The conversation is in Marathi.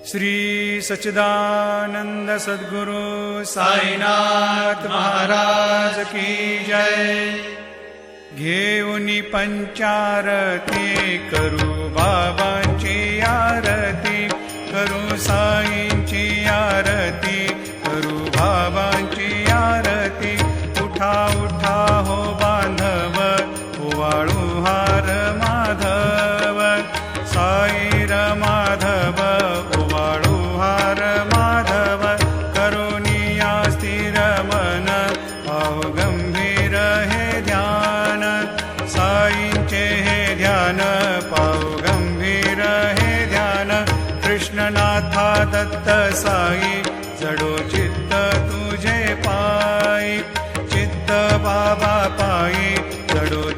श्री सच्चिदानंद सद्गुरु साईनाथ महाराज की जय। घेऊनी पंचारती करू बाबांची आरती, करू साईंची आरती, करू बाबांची आरती। उठा उठा हो बांधव, ओवाळू हार माधव, साईर माधव ओवाळू हार माधव। करुणिया स्थिर मन, पाहु गंभीर हे ध्यान, साईंचे हे ध्यान, पाहु गंभीर हे ध्यान। कृष्णनाथा दत्त साई, जडो चित्त तुझे पायी, चित्त बाबा पायी, जडो